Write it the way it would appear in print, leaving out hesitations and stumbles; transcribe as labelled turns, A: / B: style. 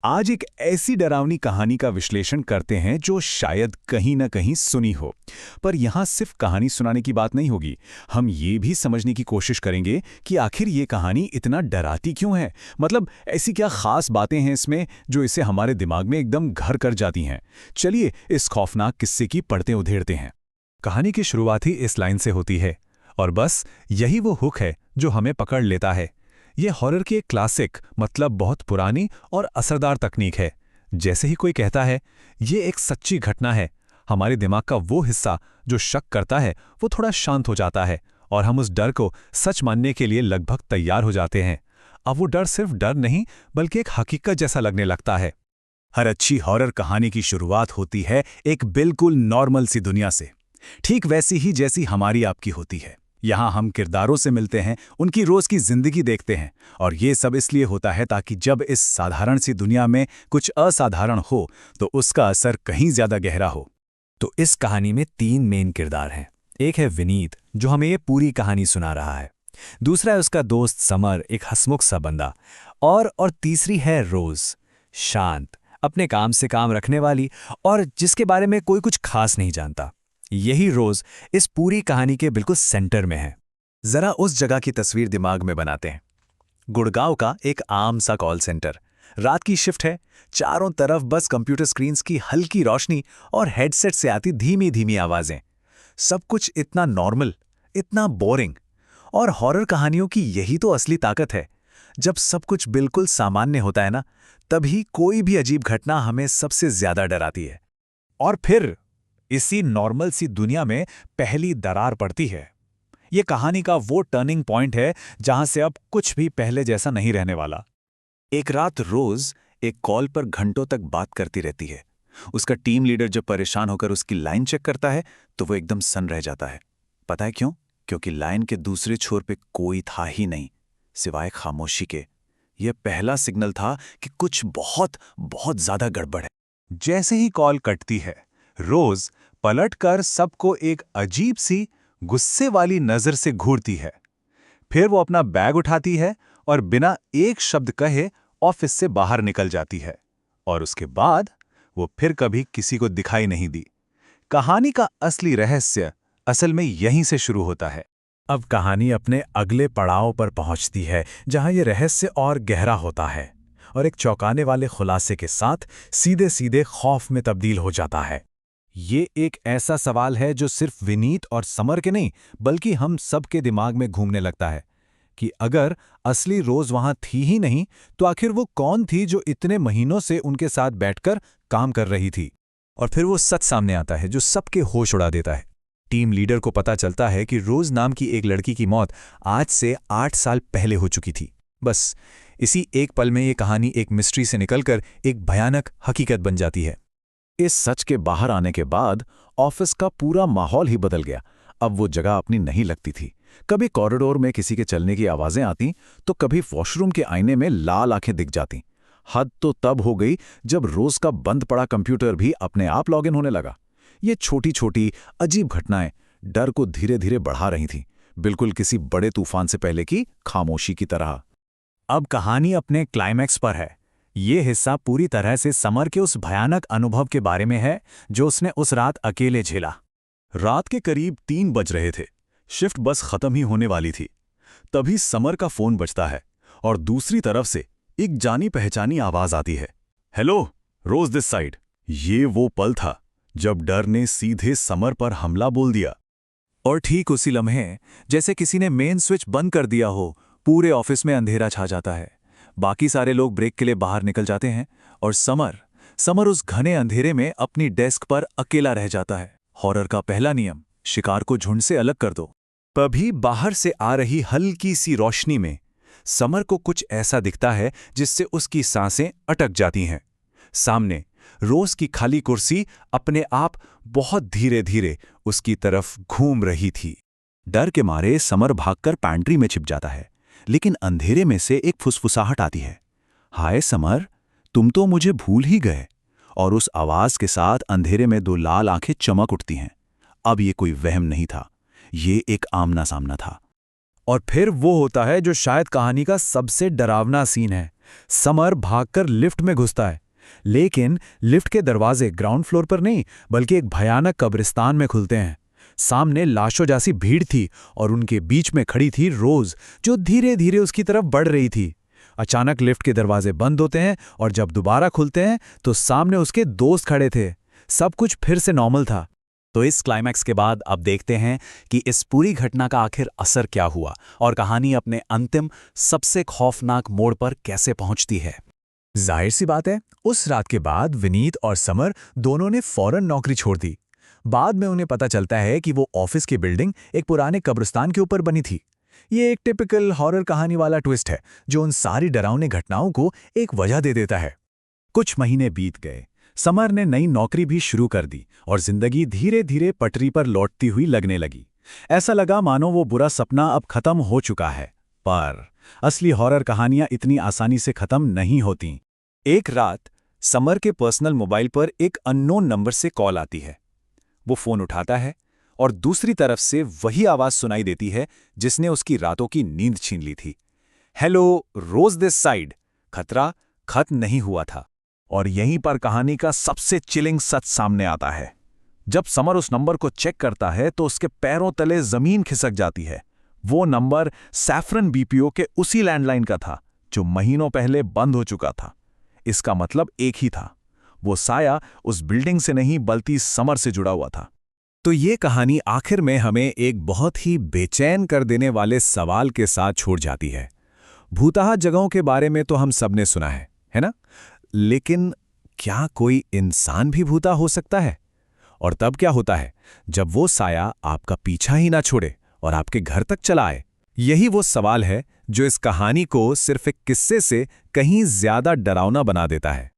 A: आज एक ऐसी डरावनी कहानी का विश्लेषण करते हैं जो शायद कहीं न कहीं सुनी हो। पर यहाँ सिर्फ कहानी सुनाने की बात नहीं होगी। हम ये भी समझने की कोशिश करेंगे कि आखिर ये कहानी इतना डराती क्यों है। मतलब ऐसी क्या खास बातें हैं इसमें जो इसे हमारे दिमाग में एकदम घर कर जाती हैं। चलिए इस खौफनाक किस्से की परतें उधेड़ते हैं। कहानी की शुरुआत ही इस लाइन से होती है, और बस यही वो हुक है जो हमें पकड़ लेता है। ये हॉरर की एक क्लासिक, मतलब बहुत पुरानी और असरदार तकनीक है। जैसे ही कोई कहता है ये एक सच्ची घटना है, हमारे दिमाग का वो हिस्सा जो शक करता है वो थोड़ा शांत हो जाता है और हम उस डर को सच मानने के लिए लगभग तैयार हो जाते हैं। अब वो डर सिर्फ डर नहीं बल्कि एक हकीकत जैसा लगने लगता है। हर अच्छी हॉरर कहानी की शुरुआत होती है एक बिल्कुल नॉर्मल सी दुनिया से, ठीक वैसी ही जैसी हमारी आपकी होती है। यहाँ हम किरदारों से मिलते हैं, उनकी रोज की जिंदगी देखते हैं, और ये सब इसलिए होता है ताकि जब इस साधारण सी दुनिया में कुछ असाधारण हो तो उसका असर कहीं ज्यादा गहरा हो। तो इस कहानी में 3 मेन किरदार हैं। एक है विनीत, जो हमें ये पूरी कहानी सुना रहा है। दूसरा है उसका दोस्त समर, एक हंसमुख सा बंदा। और तीसरी है रोज, शांत, अपने काम से काम रखने वाली और जिसके बारे में कोई कुछ खास नहीं जानता। यही रोज इस पूरी कहानी के बिल्कुल सेंटर में है। जरा उस जगह की तस्वीर दिमाग में बनाते हैं। गुड़गांव का एक आम सा कॉल सेंटर। रात की शिफ्ट है, चारों तरफ बस कंप्यूटर स्क्रीन्स की हल्की रोशनी और हेडसेट से आती धीमी धीमी आवाजें। सब कुछ इतना नॉर्मल, इतना बोरिंग। और हॉरर कहानियों की यही तो असली ताकत है। जब सब कुछ बिल्कुल सामान्य होता है ना, तभी कोई भी अजीब घटना हमें सबसे ज्यादा डराती है। और फिर इसी नॉर्मल सी दुनिया में पहली दरार पड़ती है। ये कहानी का वो टर्निंग पॉइंट है जहां से अब कुछ भी पहले जैसा नहीं रहने वाला। एक रात रोज एक कॉल पर घंटों तक बात करती रहती है। उसका टीम लीडर जब परेशान होकर उसकी लाइन चेक करता है तो वो एकदम सन्न रह जाता है। पता है क्यों? क्योंकि लाइन के दूसरे छोर पे कोई था ही नहीं, सिवाय खामोशी के। यह पहला सिग्नल था कि कुछ बहुत बहुत ज्यादा गड़बड़ है। जैसे ही कॉल कटती है, रोज पलटकर सबको एक अजीब सी गुस्से वाली नजर से घूरती है। फिर वो अपना बैग उठाती है और बिना एक शब्द कहे ऑफिस से बाहर निकल जाती है। और उसके बाद वो फिर कभी किसी को दिखाई नहीं दी। कहानी का असली रहस्य असल में यहीं से शुरू होता है। अब कहानी अपने अगले पड़ाव पर पहुंचती है, जहां ये रहस्य और गहरा होता है और एक चौंकाने वाले खुलासे के साथ सीधे सीधे खौफ में तब्दील हो जाता है। ये एक ऐसा सवाल है जो सिर्फ विनीत और समर के नहीं बल्कि हम सबके दिमाग में घूमने लगता है कि अगर असली रोज वहां थी ही नहीं तो आखिर वो कौन थी जो इतने महीनों से उनके साथ बैठकर काम कर रही थी। और फिर वो सच सामने आता है जो सबके होश उड़ा देता है। टीम लीडर को पता चलता है कि रोज नाम की एक लड़की की मौत आज से 8 साल पहले हो चुकी थी। बस इसी एक पल में ये कहानी एक मिस्ट्री से निकलकर एक भयानक हकीकत बन जाती है। इस सच के बाहर आने के बाद ऑफिस का पूरा माहौल ही बदल गया। अब वो जगह अपनी नहीं लगती थी। कभी कॉरिडोर में किसी के चलने की आवाजें आती तो कभी वॉशरूम के आईने में लाल आंखें दिख जाती। हद तो तब हो गई जब रोज का बंद पड़ा कंप्यूटर भी अपने आप लॉगिन होने लगा। ये छोटी छोटी अजीब घटनाएं डर को धीरे धीरे बढ़ा रही थीं, बिल्कुल किसी बड़े तूफान से पहले की खामोशी की तरह। अब कहानी अपने क्लाइमैक्स पर है। ये हिस्सा पूरी तरह से समर के उस भयानक अनुभव के बारे में है जो उसने उस रात अकेले झेला। रात के करीब 3 बज रहे थे। शिफ्ट बस खत्म ही होने वाली थी। तभी समर का फोन बजता है और दूसरी तरफ से एक जानी पहचानी आवाज आती है। Hello, Rose this side. ये वो पल था जब डर ने सीधे समर पर हमला बोल दिया। और ठीक उसी लम्हे जैसे किसी ने मेन स्विच बंद कर दिया हो, पूरे ऑफिस में अंधेरा छा जाता है। बाकी सारे लोग ब्रेक के लिए बाहर निकल जाते हैं और समर उस घने अंधेरे में अपनी डेस्क पर अकेला रह जाता है। हॉरर का पहला नियम, शिकार को झुंड से अलग कर दो। तभी बाहर से आ रही हल्की सी रोशनी में समर को कुछ ऐसा दिखता है जिससे उसकी सांसें अटक जाती हैं। सामने रोज की खाली कुर्सी अपने आप बहुत धीरे धीरे उसकी तरफ घूम रही थी। डर के मारे समर भागकर पैंट्री में छिप जाता है, लेकिन अंधेरे में से एक फुसफुसाहट आती है। हाय समर, तुम तो मुझे भूल ही गए। और उस आवाज के साथ अंधेरे में 2 लाल आंखें चमक उठती हैं। अब ये कोई वहम नहीं था, ये एक आमना सामना था। और फिर वो होता है जो शायद कहानी का सबसे डरावना सीन है। समर भागकर लिफ्ट में घुसता है, लेकिन लिफ्ट के दरवाजे ग्राउंड फ्लोर पर नहीं बल्कि एक भयानक कब्रिस्तान में खुलते हैं। सामने लाशों जैसी भीड़ थी और उनके बीच में खड़ी थी रोज, जो धीरे धीरे उसकी तरफ बढ़ रही थी। अचानक लिफ्ट के दरवाजे बंद होते हैं और जब दोबारा खुलते हैं तो सामने उसके दोस्त खड़े थे। सब कुछ फिर से नॉर्मल था।
B: तो इस क्लाइमैक्स के बाद अब देखते हैं कि इस पूरी घटना का आखिर असर क्या हुआ और कहानी अपने अंतिम सबसे खौफनाक मोड़ पर कैसे पहुंचती है।
A: जाहिर सी बात है, उस रात के बाद विनीत और समर दोनों ने फौरन नौकरी छोड़ दी। बाद में उन्हें पता चलता है कि वो ऑफिस की बिल्डिंग एक पुराने कब्रिस्तान के ऊपर बनी थी। ये एक टिपिकल हॉरर कहानी वाला ट्विस्ट है जो उन सारी डरावनी घटनाओं को एक वजह दे देता है। कुछ महीने बीत गए, समर ने नई नौकरी भी शुरू कर दी और जिंदगी धीरे धीरे पटरी पर लौटती हुई लगने लगी। ऐसा लगा मानो वो बुरा सपना अब खत्म हो चुका है। पर असली हॉरर कहानियां इतनी आसानी से खत्म नहीं होती। एक रात समर के पर्सनल मोबाइल पर एक अननोन नंबर से कॉल आती है। वो फोन उठाता है और दूसरी तरफ से वही आवाज सुनाई देती है जिसने उसकी रातों की नींद छीन ली थी। Hello, Rose this side. खतरा खत्म नहीं हुआ था। और यहीं पर कहानी का सबसे चिलिंग सच सामने आता है। जब समर उस नंबर को चेक करता है तो उसके पैरों तले जमीन खिसक जाती है। वो नंबर सैफरन बीपीओ के उसी लैंडलाइन का था जो महीनों पहले बंद हो चुका था। इसका मतलब एक ही था, वो साया उस बिल्डिंग से नहीं बल्कि समर से जुड़ा हुआ था। तो ये कहानी आखिर में हमें एक बहुत ही बेचैन कर देने वाले सवाल के साथ छोड़ जाती है। भूतहा जगहों के बारे में तो हम सबने सुना है ना? लेकिन क्या कोई इंसान भी भूता हो सकता है? और तब क्या होता है जब वो साया आपका पीछा ही ना छोड़े और आपके घर तक चला आए? यही वो सवाल है जो इस कहानी को सिर्फ एक किस्से से कहीं ज्यादा डरावना बना देता है।